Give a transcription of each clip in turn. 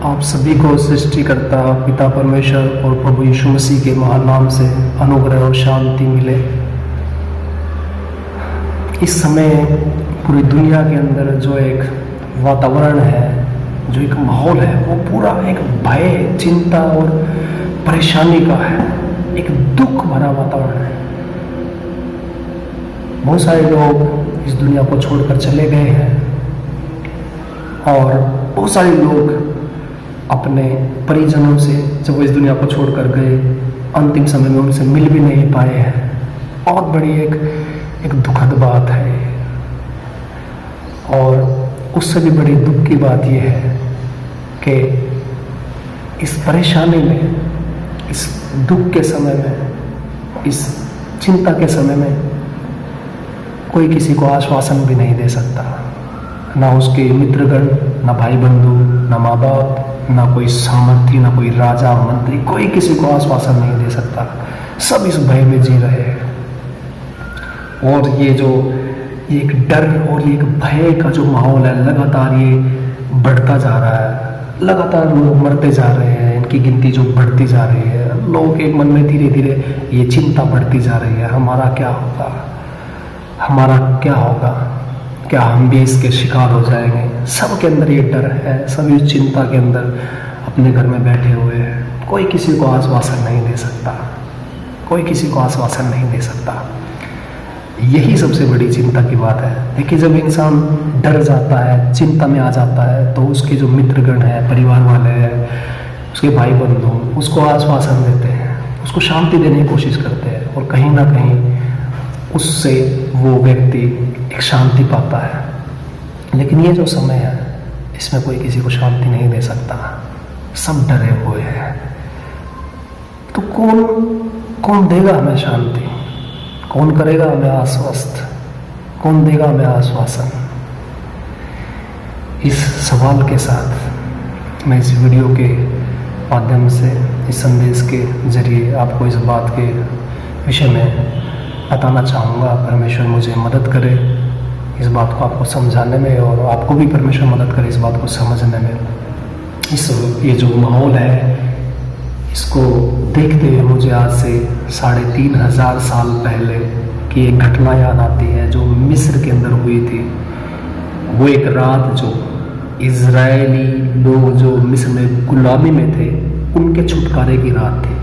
आप सभी को सृष्टिकर्ता पिता परमेश्वर और प्रभु यीशु मसीह के महान नाम से अनुग्रह और शांति मिले। इस समय पूरी दुनिया के अंदर जो एक वातावरण है, जो एक माहौल है, वो पूरा एक भय, चिंता और परेशानी का है। एक दुख भरा वातावरण है। बहुत सारे लोग इस दुनिया को छोड़कर चले गए हैं और बहुत सारे लोग अपने परिजनों से, जब वो इस दुनिया को छोड़कर गए, अंतिम समय में उनसे मिल भी नहीं पाए हैं। बहुत बड़ी एक दुखद बात है। और उससे भी बड़ी दुख की बात यह है कि इस परेशानी में, इस दुख के समय में, इस चिंता के समय में कोई किसी को आश्वासन भी नहीं दे सकता। ना उसके मित्रगण, ना भाई बंधु, ना माँ बाप, ना कोई सामर्थी, ना कोई राजा मंत्री, कोई किसी को आश्वासन नहीं दे सकता। सब इस भय में जी रहे हैं। और ये एक डर और ये एक भय का जो माहौल है, लगातार ये बढ़ता जा रहा है। लगातार लोग मरते जा रहे हैं, इनकी गिनती जो बढ़ती जा रही है। लोगों के मन में धीरे धीरे ये चिंता बढ़ती जा रही है, हमारा क्या होगा, हमारा क्या होगा, क्या हम भी इसके शिकार हो जाएंगे। सबके अंदर ये डर है, सभी चिंता के अंदर अपने घर में बैठे हुए हैं। कोई किसी को आश्वासन नहीं दे सकता, कोई किसी को आश्वासन नहीं दे सकता। यही सबसे बड़ी चिंता की बात है। देखिए, जब इंसान डर जाता है, चिंता में आ जाता है, तो उसके जो मित्रगण हैं, परिवार वाले हैं, उसके भाई बंधु उसको आश्वासन देते हैं, उसको शांति देने की कोशिश करते हैं, और कहीं ना कहीं उससे वो व्यक्ति एक शांति पाता है। लेकिन ये जो समय है, इसमें कोई किसी को शांति नहीं दे सकता। सब डरे हुए हैं। तो कौन देगा हमें शांति? कौन करेगा हमें आश्वस्त? कौन देगा हमें आश्वासन? इस सवाल के साथ मैं इस वीडियो के माध्यम से, इस संदेश के जरिए आपको इस बात के विषय में बताना चाहूँगा। परमेश्वर मुझे मदद करे इस बात को आपको समझाने में, और आपको भी परमेश्वर मदद करे इस बात को समझने में। ये जो माहौल है, इसको देखते हुए मुझे आज से 3500 साल पहले की एक घटना याद आती है, जो मिस्र के अंदर हुई थी। वो एक रात जो इजरायली लोग जो मिस्र में गुलामी में थे, उनके छुटकारे की रात थी।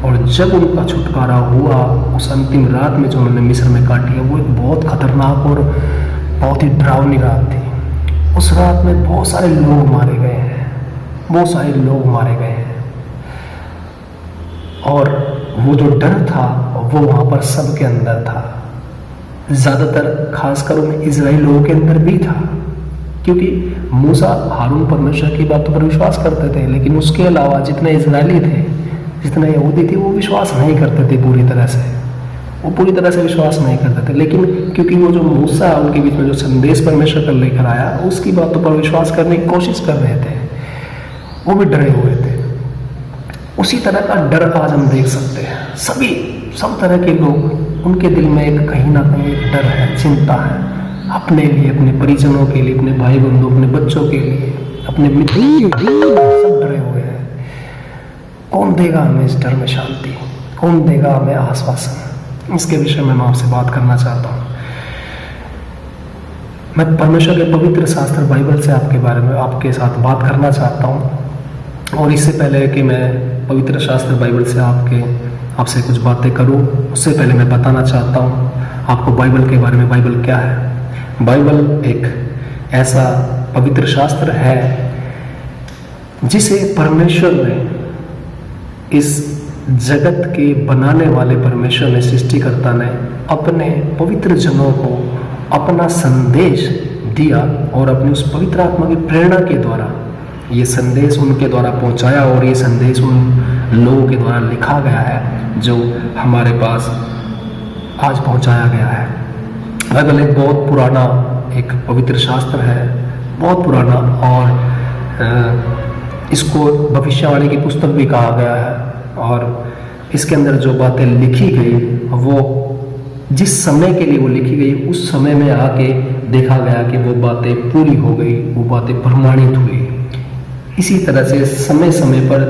और जब उनका छुटकारा हुआ, उस अंतिम रात में जो उन्होंने मिस्र में काटी है, वो एक बहुत खतरनाक और बहुत ही डरावनी रात थी। उस रात में बहुत सारे लोग मारे गए हैं, बहुत सारे लोग मारे गए हैं। और वो जो डर था, वो वहाँ पर सबके अंदर था। ज़्यादातर खासकर उन इजराइली लोगों के अंदर भी था, क्योंकि मूसा, हारून परमेश्वर की बातों पर विश्वास करते थे, लेकिन उसके अलावा जितने इजरायली थे, जितने यहूदी थे, वो विश्वास नहीं करते थे पूरी तरह से। वो पूरी तरह से विश्वास नहीं करते थे। लेकिन क्योंकि वो जो मूसा, उनके बीच में जो संदेश परमेश्वर कर लेकर आया, उसकी बातों पर विश्वास करने की कोशिश कर रहे थे। वो भी डरे हुए थे। उसी तरह का डर आज हम देख सकते हैं। सब तरह के लोग, उनके दिल में एक कहीं ना कहीं एक डर है, चिंता है, अपने लिए, अपने परिजनों के लिए, अपने भाई बंधु, अपने बच्चों के लिए, अपने मित्रों के लिए, सब डरे हुए हैं। कौन देगा हमें इस डर में शांति? कौन देगा हमें आश्वासन? इसके विषय में मैं आपसे बात करना चाहता हूँ। मैं परमेश्वर के पवित्र शास्त्र बाइबल से आपके साथ बात करना चाहता हूँ। और इससे पहले कि मैं पवित्र शास्त्र बाइबल से आपसे कुछ बातें करूँ, उससे पहले मैं बताना चाहता हूँ आपको बाइबल के बारे में। बाइबल क्या है? बाइबल एक ऐसा पवित्र शास्त्र है जिसे परमेश्वर ने, इस जगत के बनाने वाले परमेश्वर ने, सृष्टिकर्ता ने अपने पवित्र जनों को अपना संदेश दिया, और अपनी उस पवित्र आत्मा की प्रेरणा के द्वारा ये संदेश उनके द्वारा पहुंचाया। और ये संदेश उन लोगों के द्वारा लिखा गया है जो हमारे पास आज पहुंचाया गया है। बाइबल एक बहुत पुराना एक पवित्र शास्त्र है, बहुत पुराना, और इसको भविष्यवाणी की पुस्तक भी कहा गया है। और इसके अंदर जो बातें लिखी गई, वो जिस समय के लिए वो लिखी गई, उस समय में आके देखा गया कि वो बातें पूरी हो गई, वो बातें प्रमाणित हुई। इसी तरह से समय समय पर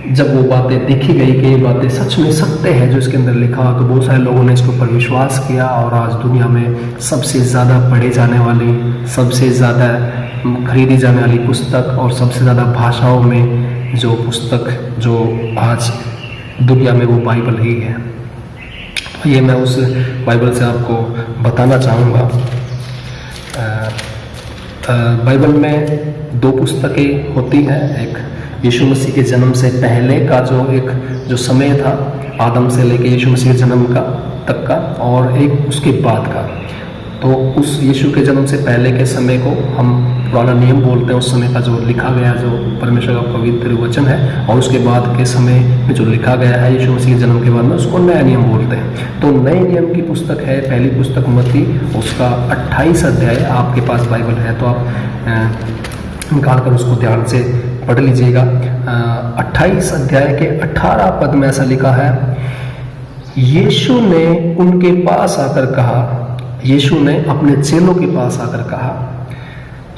जब वो बातें देखी गई कि ये बातें सच में सत्य है जो इसके अंदर लिखा, तो बहुत सारे लोगों ने इसके ऊपर विश्वास किया और आज दुनिया में सबसे ज़्यादा पढ़े जाने वाली, सबसे ज़्यादा खरीदी जाने वाली पुस्तक और सबसे ज़्यादा भाषाओं में जो पुस्तक जो आज दुनिया में वो बाइबल ही है। तो ये मैं उस बाइबल से आपको बताना चाहूँगा। बाइबल में 2 पुस्तकें होती हैं, एक यीशु मसीह के जन्म से पहले का जो समय था, आदम से लेके यीशु मसीह के जन्म का तक का, और एक उसके बाद का। तो उस यीशु के जन्म से पहले के समय को हम पुराना नियम बोलते हैं, उस समय का जो लिखा गया जो परमेश्वर का पवित्र वचन है, और उसके बाद के समय में जो लिखा गया है यीशु मसीह के जन्म के बाद में, उसको नया नियम बोलते हैं। तो नए नियम की पुस्तक है पहली पुस्तक मत्ती, उसका 28 अध्याय। आपके पास बाइबल है तो आप निकाल कर उसको ध्यान से पढ़ लीजिएगा। 28 अध्याय के 18 पद में ऐसा लिखा है, यीशु ने उनके पास आकर कहा, यीशु ने अपने चेलों के पास आकर कहा,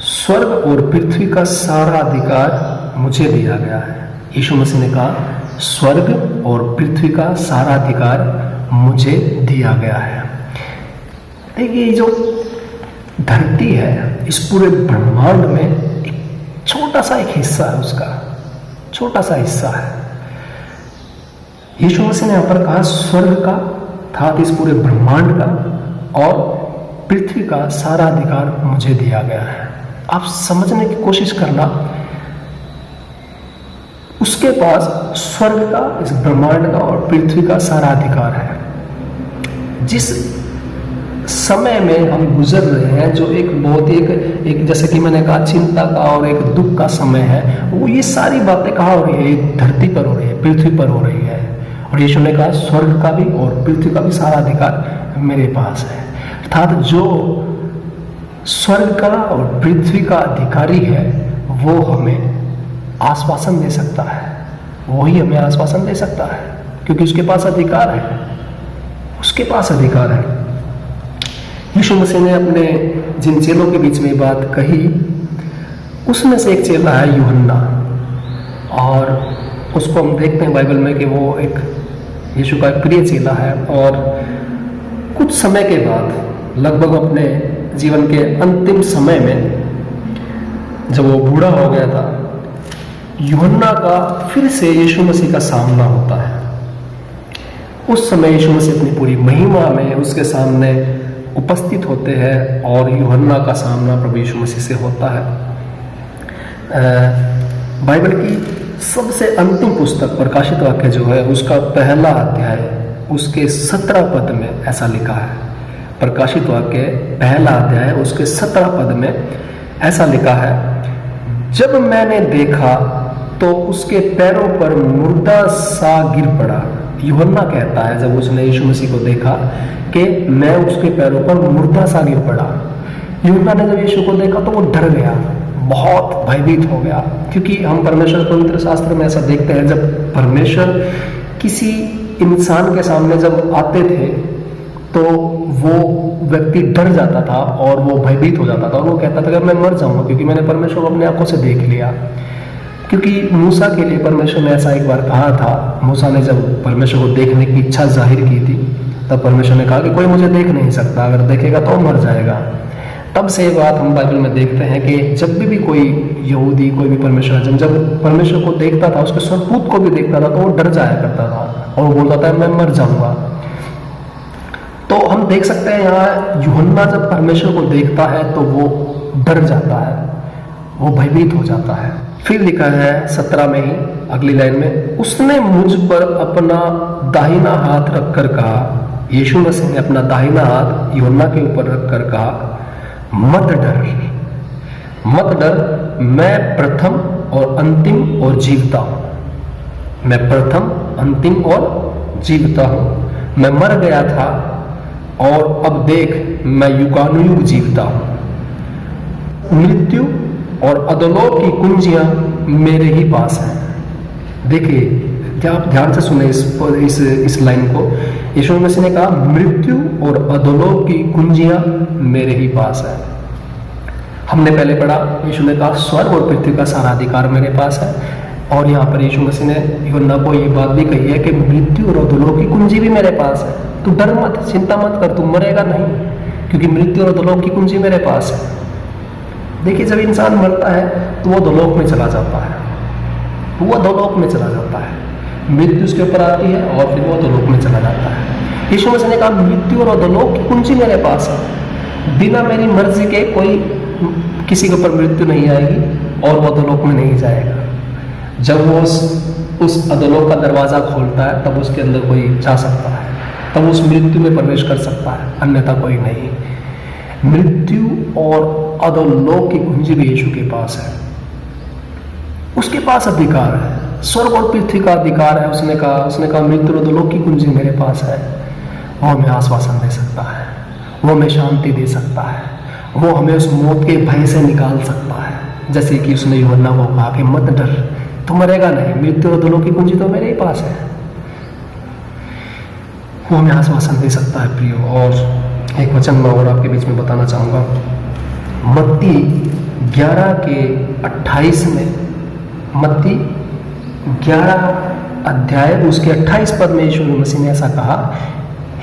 स्वर्ग और पृथ्वी का सारा अधिकार मुझे दिया गया है। यीशु मसीह ने कहा स्वर्ग और पृथ्वी का सारा अधिकार मुझे दिया गया है। देखिए जो धरती है, इस पूरे ब्रह्मांड में एक छोटा सा एक हिस्सा है, उसका छोटा सा हिस्सा है। यीशु मसीह ने यहाँ पर कहा स्वर्ग का था इस पूरे ब्रह्मांड का, और पृथ्वी का सारा अधिकार मुझे दिया गया है। आप समझने की कोशिश करना, उसके पास स्वर्ग का, इस ब्रह्मांड का और पृथ्वी का सारा अधिकार है। जिस समय में हम गुजर रहे हैं, जो एक बहुत ही एक जैसे कि मैंने कहा चिंता का और एक दुख का समय है, वो ये सारी बातें कहाँ हो रही है? धरती पर हो रही है, पृथ्वी पर हो रही है। और यीशु ने कहा स्वर्ग का भी और पृथ्वी का भी सारा अधिकार मेरे पास है। अर्थात जो स्वर्ग का और पृथ्वी का अधिकारी है वो हमें आश्वासन दे सकता है, वही हमें आश्वासन दे सकता है, क्योंकि उसके पास अधिकार है, उसके पास अधिकार है। यीशु मसीह ने अपने जिन चेलों के बीच में बात कही, उसमें से एक चेला है यूहन्ना, और उसको हम देखते हैं बाइबल में कि वो एक यीशु का एक प्रिय चेला है। और कुछ समय के बाद, लगभग अपने जीवन के अंतिम समय में, जब वो बूढ़ा हो गया था, यूहन्ना का फिर से यीशु मसीह का सामना होता है। उस समय यीशु मसीह अपनी पूरी महिमा में उसके सामने उपस्थित होते हैं, और यूहन्ना का सामना प्रभु यीशु मसीह से होता है। बाइबल की सबसे अंतिम पुस्तक प्रकाशित वाक्य जो है, उसका पहला अध्याय उसके 17 पद में ऐसा लिखा है। प्रकाशित वाक्य पहला अध्याय उसके 17 पद में ऐसा लिखा है, जब मैंने देखा तो उसके पैरों पर मुर्दा सा गिर पड़ा। यूहन्ना कहता है जब उसने यीशु मसीह को देखा कि मैं उसके पैरों पर मुर्दा सा गिर पड़ा। यूहन्ना ने जब यीशु को देखा तो वो डर गया, बहुत भयभीत हो गया, क्योंकि हम परमेश्वर पवित्र शास्त्र में ऐसा देखते हैं, जब परमेश्वर किसी इंसान के सामने जब आते थे तो वो व्यक्ति डर जाता था और वो भयभीत हो जाता था, और वो कहता था कि मैं मर जाऊंगा, क्योंकि मैंने परमेश्वर को अपनी आंखों से देख लिया। क्योंकि मूसा के लिए परमेश्वर ने ऐसा एक बार कहा था, मूसा ने जब परमेश्वर को देखने की इच्छा जाहिर की थी, तब परमेश्वर ने कहा कि कोई मुझे देख नहीं सकता, अगर देखेगा तो मर जाएगा। तब से ये बात हम बाइबल में देखते हैं कि जब भी कोई यहूदी, कोई भी परमेश्वर जब परमेश्वर को देखता था, उसके स्वरूप को भी देखता था, तो वो डर जाया करता था और वो बोलता था मैं मर जाऊंगा। तो हम देख सकते हैं यहाँ यूहन्ना जब परमेश्वर को देखता है तो वो डर जाता है, वो भयभीत हो जाता है। फिर लिखा है 17 में ही अगली लाइन में, उसने मुझ पर अपना दाहिना हाथ रखकर कहा, यीशु मसीह ने अपना दाहिना हाथ यूहन्ना के ऊपर रखकर कहा, मत डर, मत डर, मैं प्रथम और अंतिम और जीवता हूं। मैं प्रथम, अंतिम और जीवता हूं। मैं मर गया था और अब देख मैं युगानुयुग जीवता हूं। मृत्यु और अधोलोक की कुंजियां मेरे ही पास हैं। देखिए, क्या आप ध्यान से सुने इस लाइन को। यीशु मसीह ने कहा मृत्यु और अधोलोक की कुंजियां मेरे ही पास है। हमने पहले पढ़ा, यीशु ने कहा स्वर्ग और पृथ्वी का सारा अधिकार मेरे पास है। और यहाँ पर यीशु मसीह ने यूहन्ना को ये बात भी कही है कि मृत्यु और अधोलोक की कुंजी भी मेरे पास है, तू डर मत, चिंता मत कर, तू मरेगा नहीं, क्योंकि मृत्यु और अधोलोक की कुंजी मेरे पास है। देखिए, जब इंसान मरता है तो वो अधोलोक में चला जाता है, वो अधोलोक में चला जाता है, मृत्यु उसके ऊपर आती है और फिर वो अधोलोक में चला जाता है। यीशु मसीह ने कहा मृत्यु और अधोलोक की कुंजी मेरे पास है, बिना मेरी मर्जी के कोई किसी के ऊपर मृत्यु नहीं आएगी और वो अधोलोक में नहीं जाएगा। जब वो उस अधोलोक का दरवाजा खोलता है तब उसके अंदर कोई जा सकता है, तब उस मृत्यु में प्रवेश कर सकता है, अन्यथा कोई नहीं। मृत्यु और अधोलोक की कुंजी भी यीशु के पास है, उसके पास अधिकार है, स्वर्ग और पृथ्वी का अधिकार है। उसने कहा मृत्यु और अधोलोक की कुंजी मेरे पास है। वो हमें आश्वासन दे सकता है, वो हमें शांति दे सकता है, वो हमें उस मौत के भय से निकाल सकता है। जैसे कि उसने यूहन्ना को कहा कि मत डर, तू मरेगा नहीं, मृत्यु और अधोलोक की कुंजी तो मेरे ही पास है। वो हमें आश्वासन दे सकता है प्रियो। और एक वचन मैं और आपके बीच में बताना चाहूँगा, मत्ती 11 के 28 में, मत्ती 11 अध्याय उसके 28 पद में यीशु मसीह ने ऐसा कहा,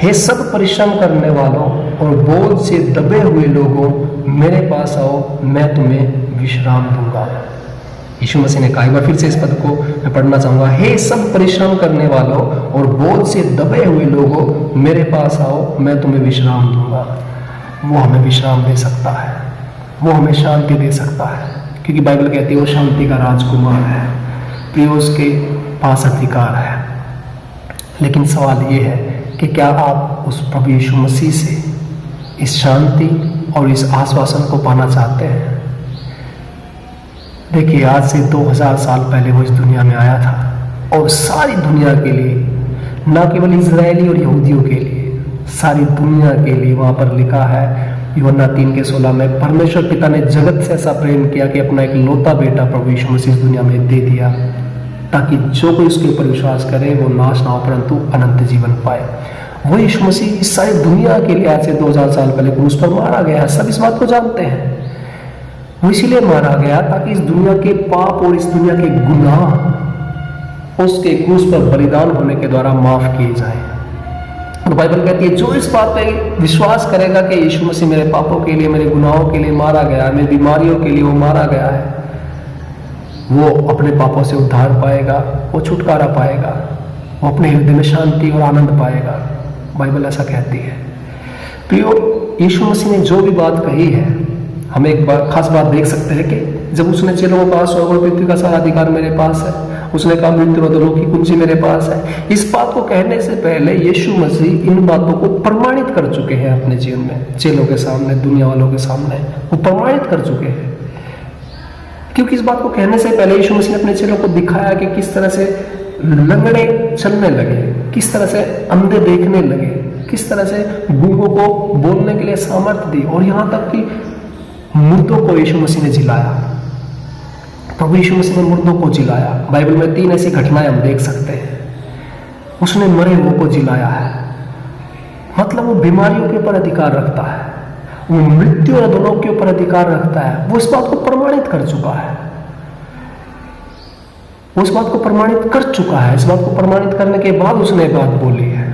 हे सब परिश्रम करने वालों और बोझ से दबे हुए लोगों, मेरे पास आओ, मैं तुम्हें विश्राम दूंगा। यीशु मसीह ने कहा, एक बार फिर से इस पद को मैं पढ़ना चाहूँगा, हे सब परिश्रम करने वालों और बोझ से दबे हुए लोगों, मेरे पास आओ, मैं तुम्हें विश्राम दूंगा। वो हमें विश्राम दे सकता है, वो हमें शांति दे सकता है, क्योंकि बाइबल कहती है वो शांति का राजकुमार है, प्रिय उसके पास अधिकार है। लेकिन सवाल ये है कि क्या आप उस प्रभु यीशु मसीह से इस शांति और इस आश्वासन को पाना चाहते हैं? देखिए, आज से 2000 साल पहले वो इस दुनिया में आया था और सारी दुनिया के लिए, न केवल इजरायली और यहूदियों के लिए, सारी दुनिया के लिए। वहाँ पर लिखा है यूहन्ना 3:16 में, परमेश्वर पिता ने जगत से ऐसा प्रेम किया कि अपना एक लौता बेटा प्रभु यीशु मसीह इस दुनिया में दे दिया, ताकि जो कोई उसके ऊपर विश्वास करे वो नाश ना हो परंतु अनंत जीवन पाए। वो यीशु मसीह इस सारी दुनिया के लिए आज से 2000 साल पहले क्रूस पर मारा गया है, सब इस बात को जानते हैं। वो इसीलिए मारा गया ताकि इस दुनिया के पाप और इस दुनिया के गुनाह उसके क्रूस पर बलिदान होने के द्वारा माफ किए जाए। और बाइबल कहती है जो इस बात पे विश्वास करेगा कि यीशु मसीह मेरे पापों के लिए, मेरे गुनाहों के लिए मारा गया, मेरी बीमारियों के लिए वो मारा गया है, वो अपने पापों से उद्धार पाएगा, वो छुटकारा पाएगा, वो अपने हृदय में शांति और आनंद पाएगा। बाइबल ऐसा कहती है। प्रियो, यीशु मसीह ने जो भी बात कही है, हम एक बार खास बात देख सकते हैं कि जब उसने चेलों को कहा स्वर्ग और पृथ्वी का सारा अधिकार मेरे पास है, उसने कहा मृत्यु और अधोलोक की कुंजी मेरे पास है, इस बात को कहने से पहले यीशु मसीह इन बातों को प्रमाणित कर चुके हैं अपने जीवन में, चेलों के सामने, दुनिया वालों के सामने वो प्रमाणित कर चुके हैं। क्योंकि इस बात को कहने से पहले यीशु मसीह ने अपने चेलों को दिखाया कि किस तरह से लंगड़े चलने लगे, किस तरह से अंधे देखने लगे, किस तरह से गूंगों को बोलने के लिए सामर्थ्य दी, और यहाँ तक कि मुर्दों को यीशु मसीह ने जिलाया। प्रभु यीशु मसीह ने मुर्दों को जिलाया। बाइबल में 3 ऐसी घटनाएं हम देख सकते हैं। उसने मरे हुओं को जिलाया है, मतलब वो बीमारियों के ऊपर अधिकार रखता है, वो मृत्यु और अधोलोक के ऊपर अधिकार रखता है। वो इस बात को प्रमाणित कर चुका है, वो इस बात को प्रमाणित कर चुका है। इस बात को प्रमाणित करने के बाद उसने बात बोली है।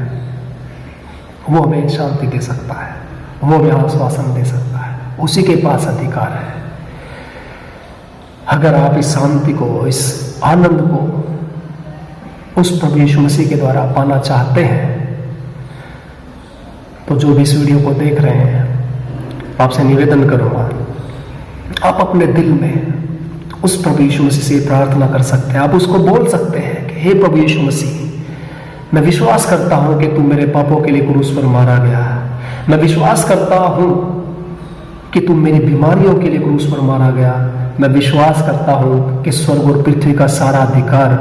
वो हमें शांति दे सकता है, वो हमें आश्वासन दे सकता है, उसी के पास अधिकार है। अगर आप इस शांति को, इस आनंद को उस प्रभु यीशु मसीह के द्वारा पाना चाहते हैं, तो जो भी इस वीडियो को देख रहे हैं, आपसे निवेदन करूंगा, आप अपने दिल में उस प्रभु यीशु मसीह से प्रार्थना कर सकते हैं। आप उसको बोल सकते हैं कि हे प्रभु यीशु मसीह, मैं विश्वास करता हूं कि तू मेरे पापों के लिए क्रूस पर मारा गया है। मैं विश्वास करता हूं कि तू मेरी बीमारियों के लिए क्रूस पर मारा गया। मैं विश्वास करता हूं कि स्वर्ग और पृथ्वी का सारा अधिकार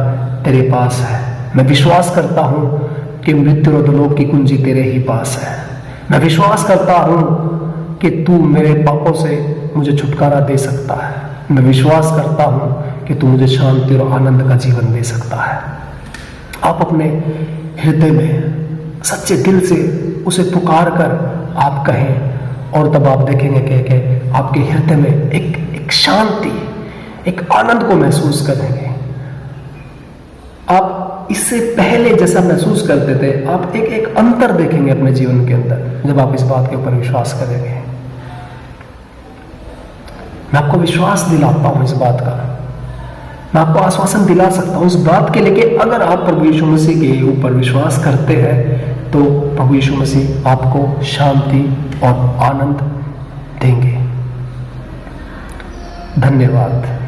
तेरे पास है। मैं विश्वास करता हूं कि मृत्यु और अधोलोक की कुंजी तेरे ही पास है। मैं विश्वास करता हूं कि तू मेरे पापों से मुझे छुटकारा दे सकता है। मैं विश्वास करता हूं कि तू मुझे शांति और आनंद का जीवन दे सकता है। आप अपने हृदय में सच्चे दिल से उसे पुकार कर आप कहें, और तब आप देखेंगे कि आपके हृदय में एक शांति, एक आनंद को महसूस करेंगे। आप इससे पहले जैसा महसूस करते थे, आप एक अंतर देखेंगे अपने जीवन के अंदर जब आप इस बात के ऊपर विश्वास करेंगे। मैं आपको विश्वास दिलाता हूं इस बात का, मैं आपको आश्वासन दिला सकता हूं इस बात के लिए कि अगर आप प्रभु यीशु मसीह के ऊपर विश्वास करते हैं तो प्रभु यीशु मसीह आपको शांति और आनंद देंगे। धन्यवाद।